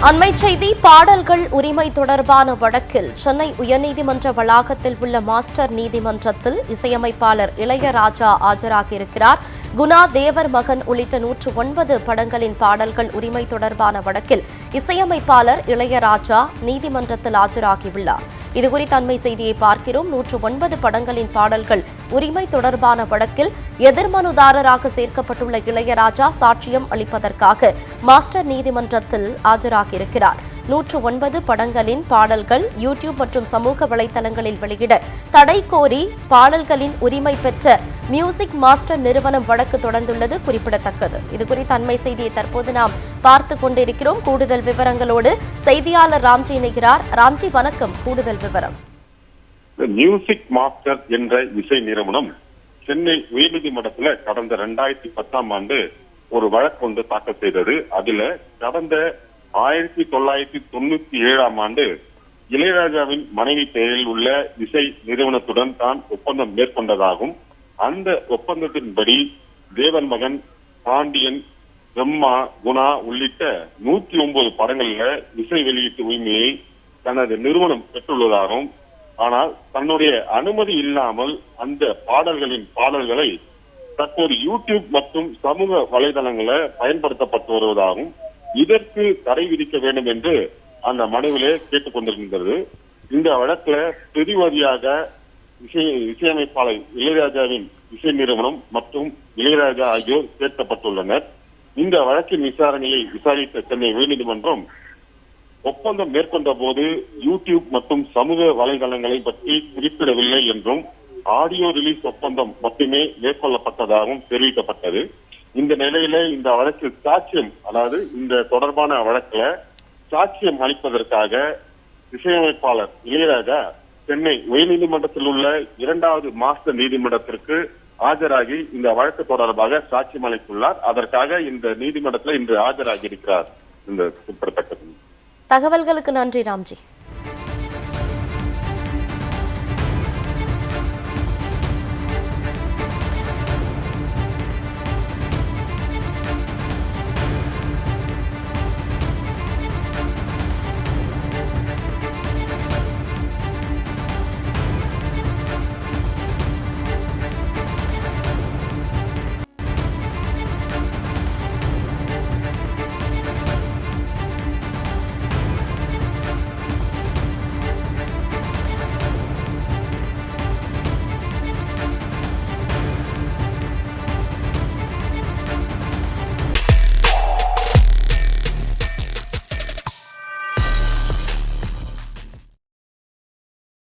அண்மை செய்தி பாடல்கள் உரிமை தொடர்பான வழக்கில் சென்னை உயர்நீதிமன்ற வளாகத்தில் உள்ள மாஸ்டர் நீதிமன்றத்தில் இசையமைப்பாளர் இளையராஜா ஆஜராகியிருக்கிறார். குணா, தேவர் மகன் உள்ளிட்ட 109 படங்களின் பாடல்கள் உரிமை தொடர்பான வழக்கில் இசையமைப்பாளர் இளையராஜா நீதிமன்றத்தில் ஆஜராகியுள்ளார். இதுகுறித்த அண்மை செய்தியை பார்க்கிறோம். 109 படங்களின் பாடல்கள் உரிமை தொடர்பான வழக்கில் எதிர்மனுதாரராக சேர்க்கப்பட்டுள்ள இளையராஜா சாட்சியம் அளிப்பதற்காக மாஸ்டர் நீதிமன்றத்தில் ஆஜராகியிருக்கிறார். 109 படங்களின் பாடல்கள் யூடியூப் மற்றும் சமூக வலைதளங்களில் வெளியிட தடை கோரி பாடல்களின் உரிமை பெற்ற மியூசிக் மாஸ்டர் நிறுவனம் வழக்கு தொடர்ந்துள்ளது குறிப்பிடத்தக்கது. இதுகுறித்த அண்மை செய்தியை தற்போது நாம் பார்த்துக் கொண்டிருக்கிறோம். கூடுதல் விவரங்களோடு செய்தியாளர் ராம்ஜி இணைகிறார். ராம்ஜி, வணக்கம். கூடுதல் விவரம். மியூசிக் மாஸ்டர் என்ற இசை நிறுவனம் சென்னை உயர்நீதிமன்றத்துல கடந்த 2010ஆம் ஆண்டு ஒரு வழக்கு ஒன்று தாக்கல் செய்தது. அதுல கடந்த 1997ஆம் ஆண்டு இளையராஜாவின் மனைவி பெயரில் உள்ள இசை நிறுவனத்துடன் தான் ஒப்பந்தம் மேற்கொண்டதாகும். அந்த ஒப்பந்தத்தின்படி தேவன் மகன், பாண்டியன், பிரம்மா, குணா உள்ளிட்ட 109 படங்கள்ல இசை வெளியீட்டு உரிமையை தனது நிறுவனம் பெற்றுள்ளதாகவும், ஆனால் தன்னுடைய அனுமதி இல்லாமல் அந்த பாடல்களை தற்போது யூடியூப் மற்றும் சமூக வலைதளங்களை பயன்படுத்தப்பட்டு வருவதாகவும், இதற்கு தடை விதிக்க வேண்டும் என்று அந்த மனுவிலே கேட்டுக் கொண்டிருக்கின்றது. இந்த வழக்குல பிரதிவாதியாக இசையமைப்பாளர் இளையராஜாவின் இசை நிறுவனம் மற்றும் இளையராஜா ஆகியோர் சேர்க்கப்பட்டுள்ளனர். இந்த வழக்கின் விசாரணையை விசாரித்த சென்னை உயர்நீதிமன்றம் ஒப்பந்தம் மேற்கொண்ட போது யூடியூப் மற்றும் சமூக வலைதளங்களை பற்றி குறிப்பிடவில்லை என்றும் ஆடியோ ரிலீஸ் ஒப்பந்தம் மட்டுமே மேற்கொள்ளப்பட்டதாகவும் தெரிவிக்கப்பட்டது. இந்த நிலையில இந்த வழக்கில் சாட்சியம், அதாவது இந்த தொடர்பான வழக்குல சாட்சியம் அளிப்பதற்காக இசையமைப்பாளர் இளையராஜா சென்னை உயர்நீதிமன்றத்தில் உள்ள 2வது மாஸ்டர் நீதிமன்றத்திற்கு ஆஜராகி இந்த வழக்கு தொடர்பாக சாட்சியம் அளித்துள்ளார். அதற்காக இந்த நீதிமன்றத்தில் இன்று ஆஜராகி இருக்கிறார். இந்த குறிப்பிடத்தக்கது. தகவல்களுக்கு நன்றி ராம்ஜி.